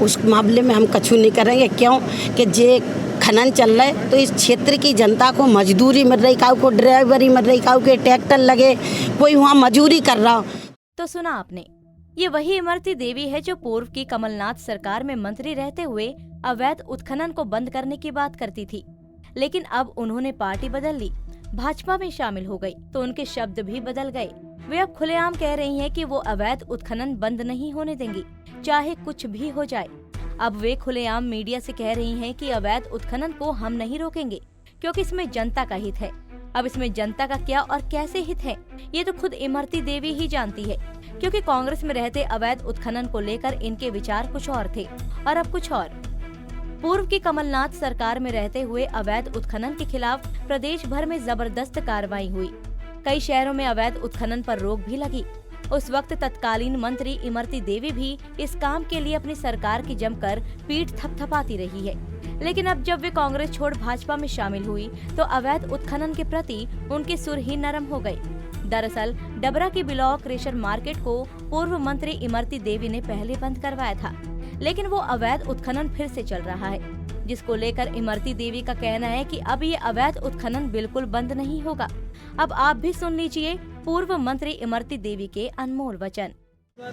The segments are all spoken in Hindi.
उस मामले में हम कछु नहीं करेंगे। क्यों कि जे खनन चल रहा है तो इस क्षेत्र की जनता को मजदूरी मिल रही, काऊ को ड्राइवरी मिल रही, काऊ के ट्रैक्टर लगे, कोई वहाँ मजदूरी कर रहा। तो सुना आपने, ये वही इमरती देवी है जो पूर्व की कमलनाथ सरकार में मंत्री रहते हुए अवैध उत्खनन को बंद करने की बात करती थी। लेकिन अब उन्होंने पार्टी बदल ली, भाजपा में शामिल हो गई, तो उनके शब्द भी बदल गए। वे अब खुलेआम कह रही हैं कि वो अवैध उत्खनन बंद नहीं होने देंगी, चाहे कुछ भी हो जाए। अब वे खुलेआम मीडिया से कह रही हैं कि अवैध उत्खनन को हम नहीं रोकेंगे, क्योंकि इसमें जनता का हित है। अब इसमें जनता का क्या और कैसे हित है, ये तो खुद इमरती देवी ही जानती है, क्योंकि कांग्रेस में रहते अवैध उत्खनन को लेकर इनके विचार कुछ और थे और अब कुछ और। पूर्व की कमलनाथ सरकार में रहते हुए अवैध उत्खनन के खिलाफ प्रदेश भर में जबरदस्त कार्रवाई हुई। कई शहरों में अवैध उत्खनन पर रोक भी लगी। उस वक्त तत्कालीन मंत्री इमरती देवी भी इस काम के लिए अपनी सरकार की जमकर पीठ थपथपाती रही है। लेकिन अब जब वे कांग्रेस छोड़ भाजपा में शामिल हुई तो अवैध उत्खनन के प्रति उनके सुर ही नरम हो गए। दरअसल डबरा की बिलौर क्रेशर मार्केट को पूर्व मंत्री इमरती देवी ने पहले बंद करवाया था, लेकिन वो अवैध उत्खनन फिर से चल रहा है, जिसको लेकर इमरती देवी का कहना है कि अब ये अवैध उत्खनन बिल्कुल बंद नहीं होगा। अब आप भी सुन लीजिए पूर्व मंत्री इमरती देवी के अनमोल वचन।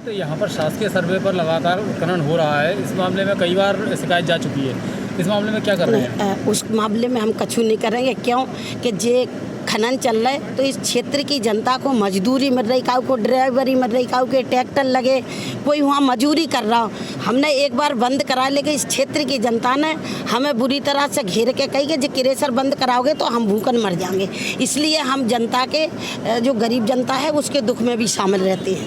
तो यहाँ पर शासकीय सर्वे पर लगातार उत्खनन हो रहा है। इस मामले में कई बार शिकायत जा चुकी है। इस मामले में क्या कर रहे हैं? उस मामले में हम कछु नहीं करेंगे। क्यों कि जे खनन चल रहा है तो इस क्षेत्र की जनता को मजदूरी मिल रही, काऊ को ड्राइवरी मिल रही, काऊ के ट्रैक्टर लगे, कोई वहाँ मजदूरी कर रहा। हमने एक बार बंद करा, लेकिन इस क्षेत्र की जनता ने हमें बुरी तरह से घेर के कही कि जो क्रेशर बंद कराओगे तो हम भूखन मर जाएंगे। इसलिए हम जनता के, जो गरीब जनता है, उसके दुख में भी शामिल रहते हैं।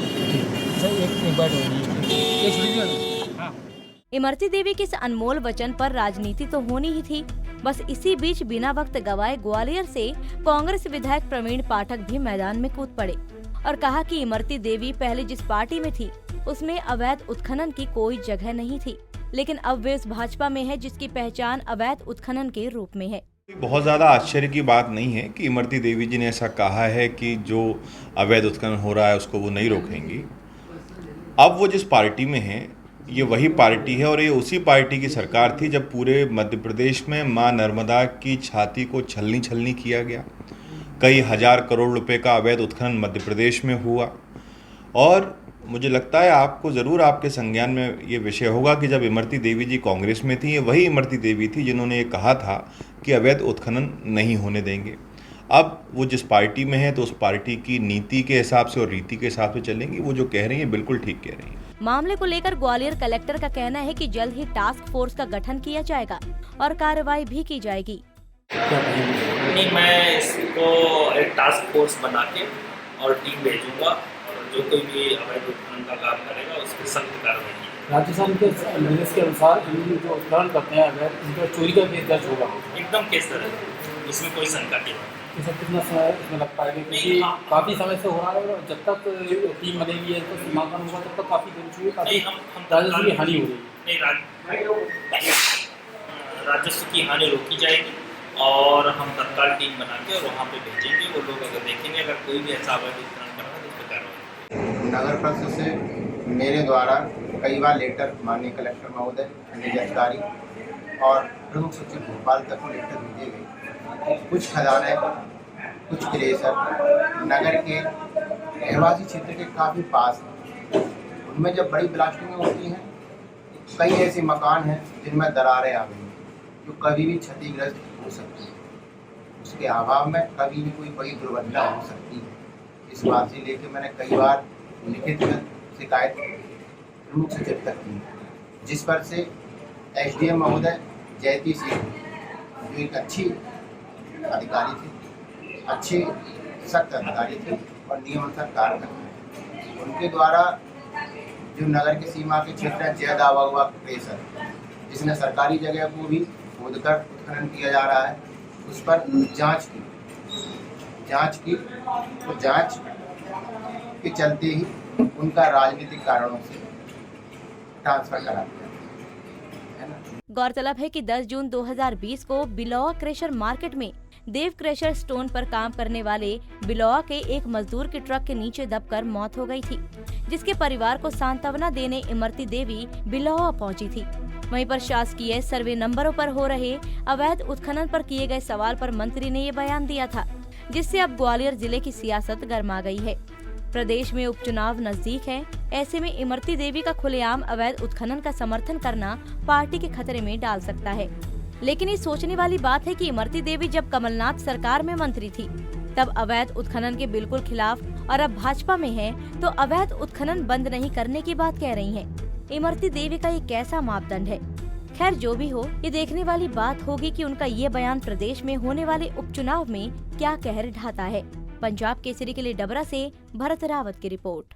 इमरती देवी के इस अनमोल वचन पर राजनीति तो होनी ही थी। बस इसी बीच बिना वक्त गवाए ग्वालियर से कांग्रेस विधायक प्रवीण पाठक भी मैदान में कूद पड़े और कहा कि इमरती देवी पहले जिस पार्टी में थी उसमें अवैध उत्खनन की कोई जगह नहीं थी, लेकिन अब वे उस भाजपा में है जिसकी पहचान अवैध उत्खनन के रूप में है। बहुत ज़्यादा आश्चर्य की बात नहीं है कि इमरती देवी जी ने ऐसा कहा है कि जो अवैध उत्खनन हो रहा है उसको वो नहीं रोकेंगी। अब वो जिस पार्टी में है ये वही पार्टी है, और ये उसी पार्टी की सरकार थी जब पूरे मध्य प्रदेश में मां नर्मदा की छाती को छलनी किया गया। कई हजार करोड़ रुपए का अवैध उत्खनन मध्य प्रदेश में हुआ। और मुझे लगता है आपको ज़रूर आपके संज्ञान में ये विषय होगा कि जब इमरती देवी जी कांग्रेस में थी, ये वही इमरती देवी थी जिन्होंने ये कहा था कि अवैध उत्खनन नहीं होने देंगे। अब वो जिस पार्टी में है तो उस पार्टी की नीति के हिसाब से और रीति के हिसाब से चलेंगी। वो जो कह रही हैं बिल्कुल ठीक कह रही हैं। मामले को लेकर ग्वालियर कलेक्टर का कहना है कि जल्द ही टास्क फोर्स का गठन किया जाएगा और कार्रवाई भी की जाएगी। नहीं, मैं इसको एक टास्क फोर्स बना के और टीम भेजूंगा, और जो कोई भी अवैध उत्खनन का काम करेगा उसकी सख्त कार्रवाई की। राज्य शासन के निर्देश के अनुसार जो उत्खनन करते हैं अवैध, उनका चोरी का केस दर्ज होगा। एकदम केस दर्ज, इसमें कोई शंका नहीं है। ये सब कितना समय इसमें लग पाएगा? क्योंकि काफ़ी समय से हो रहा है और जब तक टीम बनेगी है तो सीमांकन होगा तब तक काफ़ी देर चुकी है, राजस्व की हानि हो रही है। नहीं, राजस्व की हानि रोकी जाएगी और हम तत्काल टीम बना के और वहाँ पे भेजेंगे। वो लोग अगर देखेंगे अगर कोई भी ऐसा अवैध उत्खनन कर रहा है तो उस पर कार्रवाई। नगर परिषद से मेरे द्वारा कई बार लेटर माननीय कलेक्टर महोदय, निजी अधिकारी और प्रमुख सचिव भोपाल तक लेटर भेजे गए। कुछ खदानें, कुछ क्रेशर नगर के रहवासी क्षेत्र के काफ़ी पास हैं। उनमें जब बड़ी ब्लास्टिंगें होती हैं, कई ऐसे मकान हैं जिनमें दरारें आ गई हैं जो कभी भी क्षतिग्रस्त हो सकती है। उसके अभाव में कभी भी कोई बड़ी दुर्घटना हो सकती है। इस बात से लेकर मैंने कई बार लिखित शिकायत प्रमुख सचिव तक की, जिस पर से SDM महोदय जयती सिंह, जो एक अच्छी अधिकारी थे, अच्छे सख्त अधिकारी थे और नियमानुसार कार्य करते हैं, उनके द्वारा जो नगर के सीमा के क्षेत्र है ज्यादा हुआ क्रेशर, जिसने सरकारी जगह को भी खोदकर उत्खनन किया जा रहा है, उस पर जांच की तो जांच के चलते ही उनका राजनीतिक कारणों से ट्रांसफर करा दिया। गौरतलब है कि 10 जून 2020 को बिलौर क्रेशर मार्केट में देव क्रशर स्टोन पर काम करने वाले बिलोआ के एक मजदूर के ट्रक के नीचे दबकर मौत हो गई थी, जिसके परिवार को सांत्वना देने इमरती देवी बिलोआ पहुंची थी। वहीं पर शासकीय सर्वे नंबरों पर हो रहे अवैध उत्खनन पर किए गए सवाल पर मंत्री ने ये बयान दिया था, जिससे अब ग्वालियर जिले की सियासत गर्मा गई है। प्रदेश में उपचुनाव नजदीक है, ऐसे में इमरती देवी का खुलेआम अवैध उत्खनन का समर्थन करना पार्टी के खतरे में डाल सकता है। लेकिन ये सोचने वाली बात है कि इमरती देवी जब कमलनाथ सरकार में मंत्री थी तब अवैध उत्खनन के बिल्कुल खिलाफ, और अब भाजपा में है तो अवैध उत्खनन बंद नहीं करने की बात कह रही हैं। इमरती देवी का ये कैसा मापदंड है? खैर जो भी हो, ये देखने वाली बात होगी कि उनका ये बयान प्रदेश में होने वाले उपचुनाव में क्या कहर ढाता है। पंजाब केसरी के लिए डबरा से भरत रावत की रिपोर्ट।